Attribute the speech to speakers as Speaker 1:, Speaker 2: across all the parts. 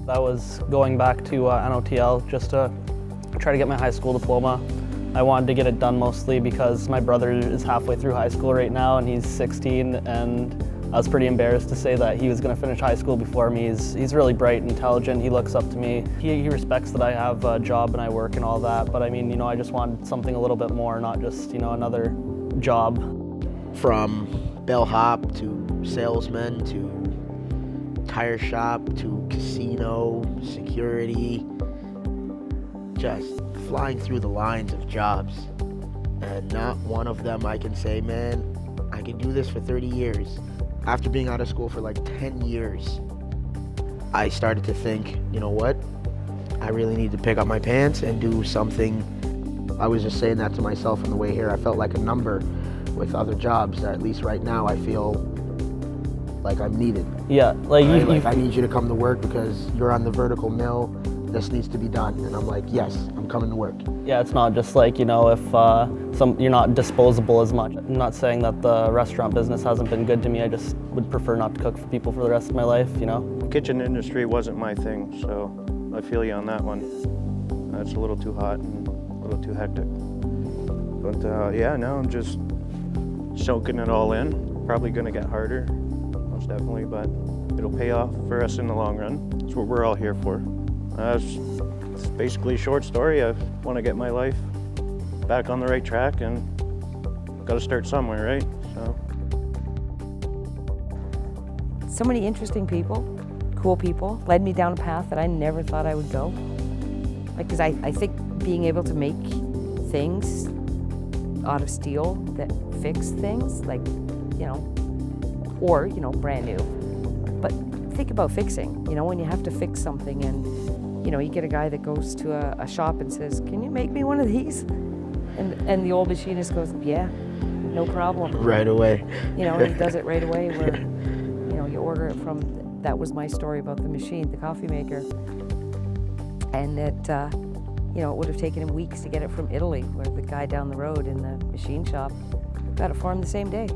Speaker 1: I was going back to NOTL just to try to get my high school diploma. I wanted to get it done mostly because my brother is halfway through high school right now and he's 16, and I was pretty embarrassed to say that he was going to finish high school before me. He's really bright and intelligent. He looks up to me. He respects that I have a job and I work and all that, but I mean, you know, I just wanted something a little bit more, not just, you know, another job.
Speaker 2: From bellhop to salesman to tire shop to casino, security, just flying through the lines of jobs. And not one of them I can say, man, I could do this for 30 years. After being out of school for like 10 years, I started to think, you know what? I really need to pick up my pants and do something. I was just saying that to myself on the way here. I felt like a number with other jobs. At least right now, I feel like I'm needed.
Speaker 1: Yeah, like,
Speaker 2: right? I need you to come to work because you're on the vertical mill. This needs to be done. And I'm like, yes, I'm coming to work.
Speaker 1: Yeah, it's not just like, you know, if you're not disposable as much. I'm not saying that the restaurant business hasn't been good to me. I just would prefer not to cook for people for the rest of my life, you know?
Speaker 3: Kitchen industry wasn't my thing, so I feel you on that one. It's a little too hot and a little too hectic. But yeah, now I'm just soaking it all in. Probably gonna get harder, most definitely, but it'll pay off for us in the long run. That's what we're all here for. It's basically a short story. I want to get my life back on the right track and got to start somewhere, right?
Speaker 4: So many interesting people, cool people, led me down a path that I never thought I would go. Like, because I think being able to make things out of steel that fix things, like, you know, or, you know, brand new. But think about fixing, you know, when you have to fix something and, you know, you get a guy that goes to a shop and says, "Can you make me one of these?" And the old machinist goes, "Yeah, no problem."
Speaker 2: Right away.
Speaker 4: You know, and he does it right away where, you know, you order it from, that was my story about the machine, the coffee maker. And it, you know, it would have taken him weeks to get it from Italy, where the guy down the road in the machine shop got it for him the same day.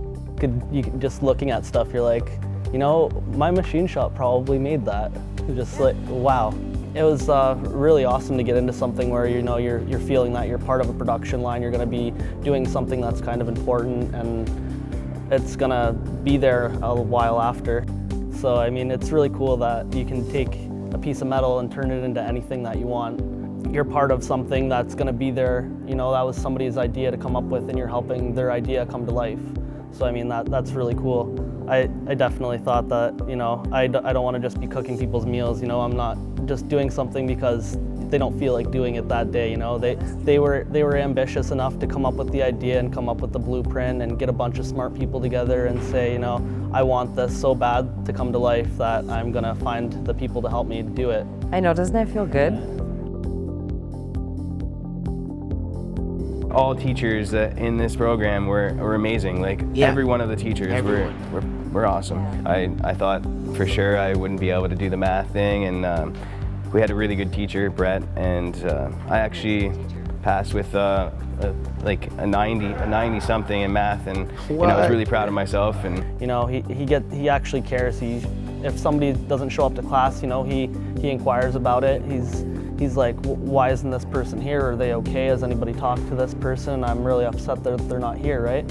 Speaker 1: Just looking at stuff, you're like, you know, my machine shop probably made that. Just like, wow. It was really awesome to get into something where, you know, you're feeling that you're part of a production line. You're going to be doing something that's kind of important, and it's going to be there a while after. So I mean, it's really cool that you can take a piece of metal and turn it into anything that you want. You're part of something that's going to be there. You know, that was somebody's idea to come up with, and you're helping their idea come to life. So I mean, that's really cool. I definitely thought that, you know, I don't want to just be cooking people's meals. You know, I'm not just doing something because they don't feel like doing it that day. You know, they were ambitious enough to come up with the idea and come up with the blueprint and get a bunch of smart people together and say, you know, I want this so bad to come to life that I'm gonna find the people to help me do it.
Speaker 4: I know, doesn't that feel good?
Speaker 5: All teachers in this program were amazing. Like,
Speaker 2: yeah.
Speaker 5: Every one of the teachers were awesome. I thought for sure I wouldn't be able to do the math thing, and we had a really good teacher, Brett, and I actually passed with like a 90 something in math, and you know, I was really proud of myself. And
Speaker 1: you know, he actually cares. If somebody doesn't show up to class, you know, he inquires about it. He's like, why isn't this person here? Are they okay? Has anybody talked to this person? I'm really upset that they're not here, right?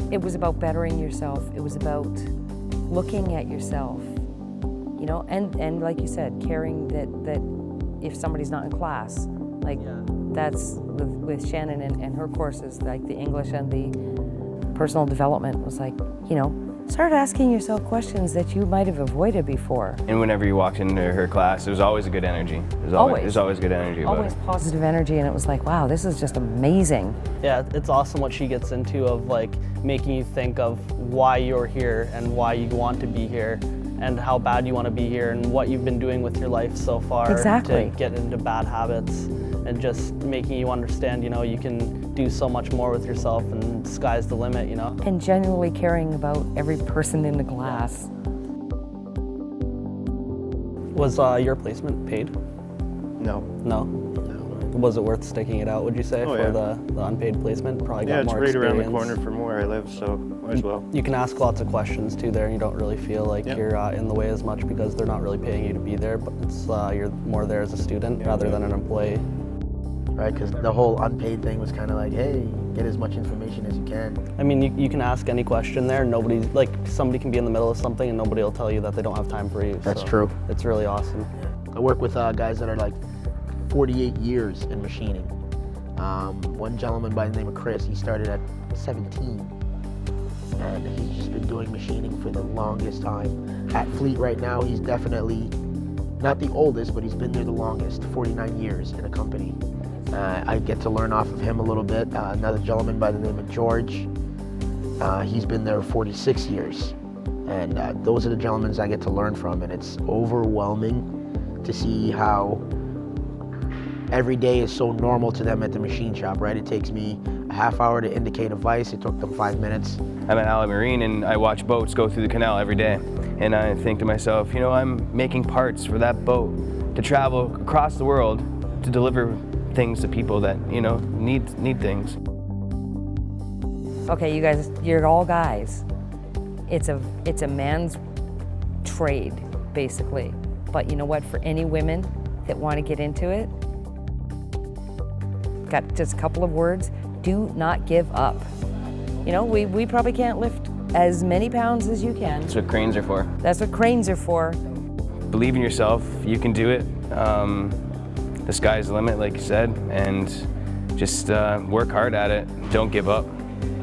Speaker 4: It was about bettering yourself. It was about looking at yourself, you know, and like you said, caring that if somebody's not in class, like that's with Shannon and her courses, like the English and the personal development was like, you know, start asking yourself questions that you might have avoided before.
Speaker 5: And whenever you walked into her class, there was always a good energy. There was always good energy about
Speaker 4: Always
Speaker 5: it.
Speaker 4: positive energy, and it was like, wow, this is just amazing.
Speaker 1: Yeah, it's awesome what she gets into of like making you think of why you're here and why you want to be here and how bad you want to be here and what you've been doing with your life so far to get into bad habits, and just making you understand, you know, you can do so much more with yourself and sky's the limit, you know.
Speaker 4: And genuinely caring about every person in the class.
Speaker 1: Was your placement paid?
Speaker 3: No.
Speaker 1: No? Was it worth sticking it out, would you say,
Speaker 3: Oh,
Speaker 1: for
Speaker 3: yeah.
Speaker 1: the unpaid placement? Probably
Speaker 3: Yeah,
Speaker 1: got
Speaker 3: it's
Speaker 1: more
Speaker 3: right around the
Speaker 1: experience.
Speaker 3: corner from where I live, so Might as well.
Speaker 1: You can ask lots of questions too there, and you don't really feel like
Speaker 3: Yeah.
Speaker 1: you're in the way as much because they're not really paying you to be there, but it's, you're more there as a student rather than an employee.
Speaker 2: Right, because the whole unpaid thing was kind of like, hey, get as much information as you can.
Speaker 1: I mean, you can ask any question there. Nobody's like, somebody can be in the middle of something and nobody will tell you that they don't have time for you.
Speaker 2: That's
Speaker 1: so
Speaker 2: true.
Speaker 1: It's really awesome.
Speaker 2: I work with guys that are like 48 years in machining. One gentleman by the name of Chris, he started at 17. And he's just been doing machining for the longest time. At Fleet right now, he's definitely not the oldest, but he's been there the longest, 49 years in a company. I get to learn off of him a little bit. Another gentleman by the name of George, he's been there 46 years. And those are the gentlemen I get to learn from, and it's overwhelming to see how every day is so normal to them at the machine shop, right? It takes me a half hour to indicate a vise, it took them 5 minutes.
Speaker 5: I'm at Allied Marine and I watch boats go through the canal every day. And I think to myself, you know, I'm making parts for that boat to travel across the world to deliver things to people that, you know, need things.
Speaker 4: Okay, you guys, you're all guys. It's a man's trade, basically. But you know what? For any women that want to get into it, got just a couple of words. Do not give up. You know, we probably can't lift as many pounds as you can.
Speaker 5: That's what cranes are for.
Speaker 4: That's what cranes are for.
Speaker 5: Believe in yourself, you can do it. The sky's the limit, like you said, and just work hard at it. Don't give up,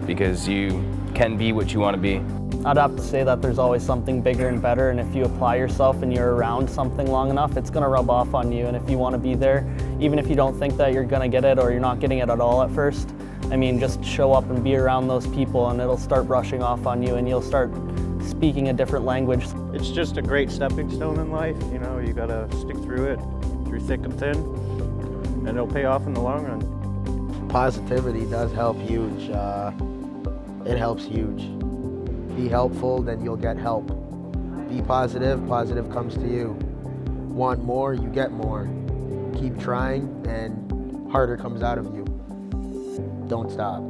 Speaker 5: because you can be what you want to be.
Speaker 1: I'd have to say that there's always something bigger and better, and if you apply yourself and you're around something long enough, it's gonna rub off on you. And if you want to be there, even if you don't think that you're gonna get it or you're not getting it at all at first, I mean, just show up and be around those people and it'll start brushing off on you and you'll start speaking a different language.
Speaker 3: It's just a great stepping stone in life. You know, you gotta stick through it, through thick and thin, and it'll pay off in the long run.
Speaker 2: Positivity does help huge. It helps huge. Be helpful, then you'll get help. Be positive, positive comes to you. Want more, you get more. Keep trying, and harder comes out of you. Don't stop.